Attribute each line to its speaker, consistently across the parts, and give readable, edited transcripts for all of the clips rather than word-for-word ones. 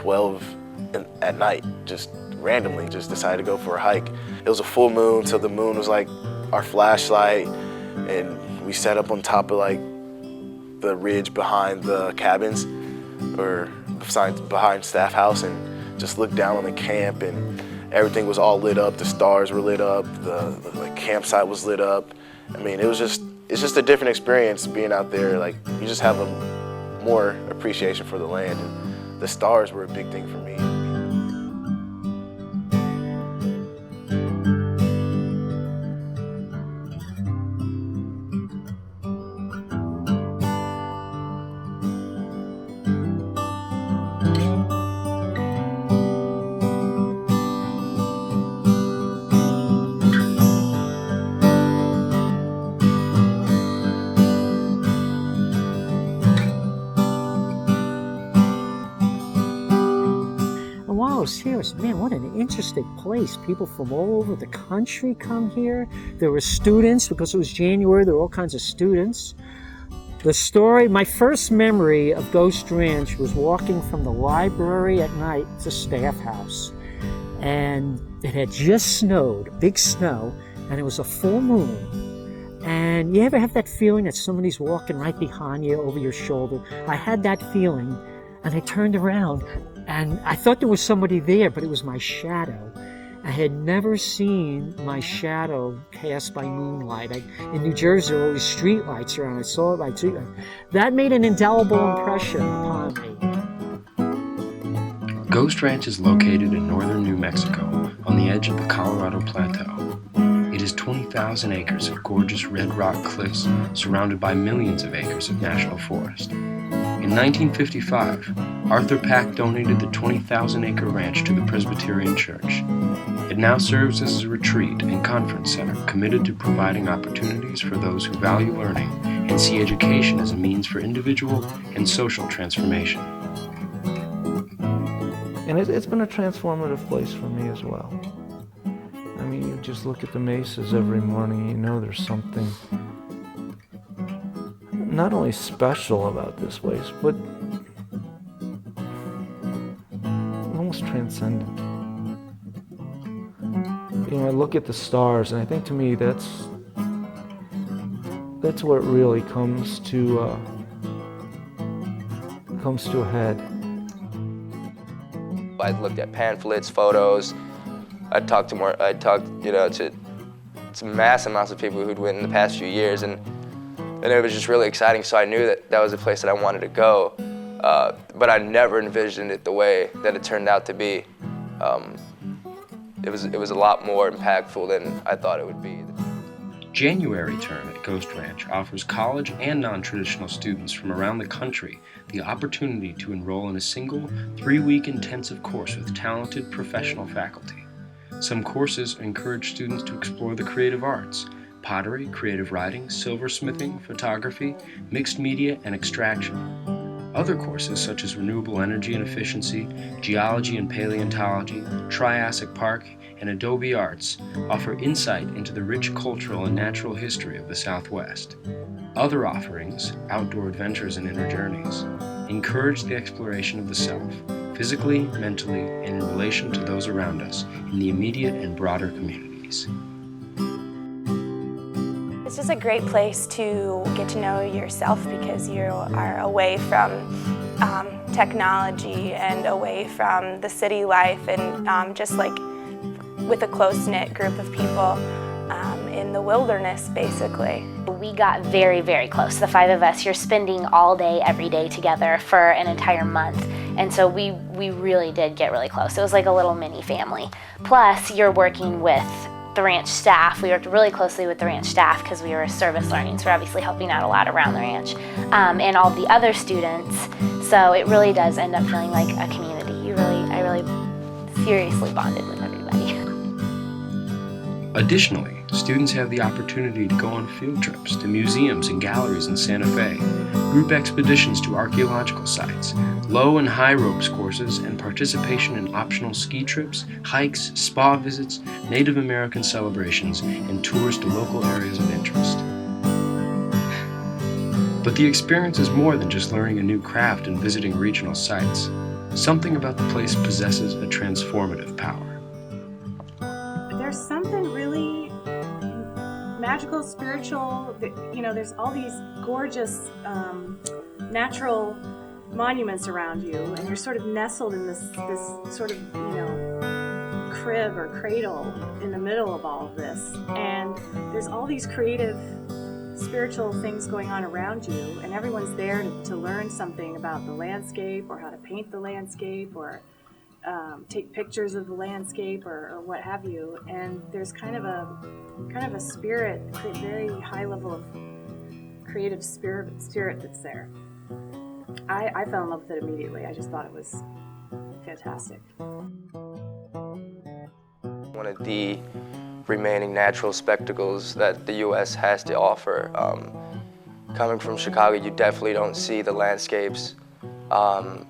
Speaker 1: 12 at night, just randomly, just decided to go for a hike. It was a full moon, so the moon was like our flashlight, and we sat up on top of like the ridge behind the cabins, or behind Staff House, and just looked down on the camp, and everything was all lit up. The stars were lit up, the campsite was lit up. I mean, it's just a different experience being out there. Like, you just have a more appreciation for the land, and the stars were a big thing for me.
Speaker 2: Wow, serious, man, what an interesting place. People from all over the country come here. There were students, because it was January, there were all kinds of students. The story, my first memory of Ghost Ranch was walking from the library at night to Staff House. And it had just snowed, big snow, and it was a full moon. And you ever have that feeling that somebody's walking right behind you over your shoulder? I had that feeling, and I turned around, and I thought there was somebody there, but it was my shadow. I had never seen my shadow cast by moonlight. In New Jersey, there were always street lights around. I saw it by street light. That made an indelible impression upon me.
Speaker 3: Ghost Ranch is located in northern New Mexico, on the edge of the Colorado Plateau. It is 20,000 acres of gorgeous red rock cliffs surrounded by millions of acres of national forest. In 1955, Arthur Pack donated the 20,000-acre ranch to the Presbyterian Church. It now serves as a retreat and conference center committed to providing opportunities for those who value learning and see education as a means for individual and social transformation.
Speaker 4: And it's been a transformative place for me as well. I mean, you just look at the mesas every morning, you know there's something not only special about this place, but almost transcendent. You know, I look at the stars, and I think to me that's where it really comes to a head.
Speaker 5: I looked at pamphlets, photos. I talked to mass amounts of people who'd went in the past few years, and it was just really exciting. So I knew that was a place that I wanted to go, but I never envisioned it the way that it turned out to be. It was a lot more impactful than I thought it would be.
Speaker 3: January Term at Ghost Ranch offers college and non-traditional students from around the country the opportunity to enroll in a single 3-week intensive course with talented professional faculty. Some courses encourage students to explore the creative arts: pottery, creative writing, silversmithing, photography, mixed media, and extraction. Other courses, such as renewable energy and efficiency, geology and paleontology, Triassic Park, and Adobe Arts, offer insight into the rich cultural and natural history of the Southwest. Other offerings, outdoor adventures and inner journeys, encourage the exploration of the self, physically, mentally, and in relation to those around us in the immediate and broader communities.
Speaker 6: It's just a great place to get to know yourself, because you are away from technology and away from the city life, and just like with a close-knit group of people in the wilderness, basically.
Speaker 7: We got very, very close. The 5 of us, you're spending all day, every day together for an entire month. And so we really did get really close. It was like a little mini family. Plus, you're working with the ranch staff. We worked really closely with the ranch staff because we were service learning, so we're obviously helping out a lot around the ranch, and all the other students. So it really does end up feeling like a community. I really seriously bonded with everybody.
Speaker 3: Additionally, students have the opportunity to go on field trips to museums and galleries in Santa Fe, group expeditions to archaeological sites, low and high ropes courses, and participation in optional ski trips, hikes, spa visits, Native American celebrations, and tours to local areas of interest. But the experience is more than just learning a new craft and visiting regional sites. Something about the place possesses a transformative power.
Speaker 8: There's something really magical, spiritual. There's all these gorgeous natural monuments around you, and you're sort of nestled in this sort of crib or cradle in the middle of all of this. And there's all these creative, spiritual things going on around you, and everyone's there to learn something about the landscape, or how to paint the landscape, or take pictures of the landscape, or what have you. And there's kind of a spirit, very high level of creative spirit that's there. I fell in love with it immediately. I just thought it was fantastic.
Speaker 5: One of the remaining natural spectacles that the U.S. has to offer. Coming from Chicago, you definitely don't see the landscapes and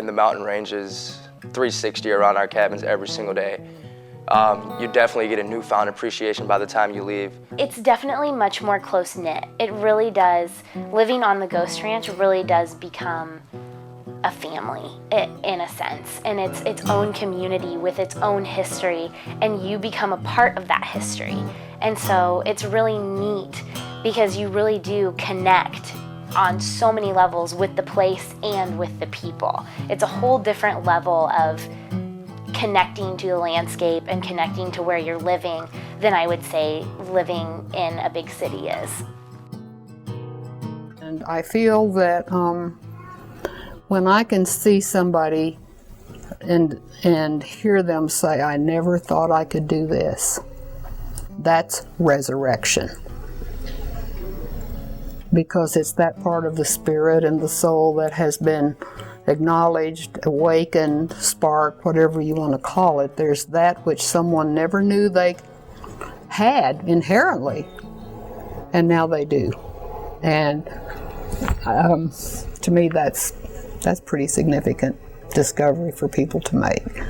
Speaker 5: the mountain ranges 360 around our cabins every single day. You definitely get a newfound appreciation by the time you leave.
Speaker 7: It's definitely much more close-knit. It really does. Living on the Ghost Ranch really does become a family in a sense, and it's its own community with its own history, and you become a part of that history. And so it's really neat because you really do connect on so many levels with the place and with the people. It's a whole different level of connecting to the landscape and connecting to where you're living than I would say living in a big city is.
Speaker 9: And I feel that when I can see somebody and hear them say, "I never thought I could do this," that's resurrection. Because it's that part of the spirit and the soul that has been acknowledged, awakened, sparked, whatever you want to call it. There's that which someone never knew they had inherently, and now they do. And to me, that's pretty significant discovery for people to make.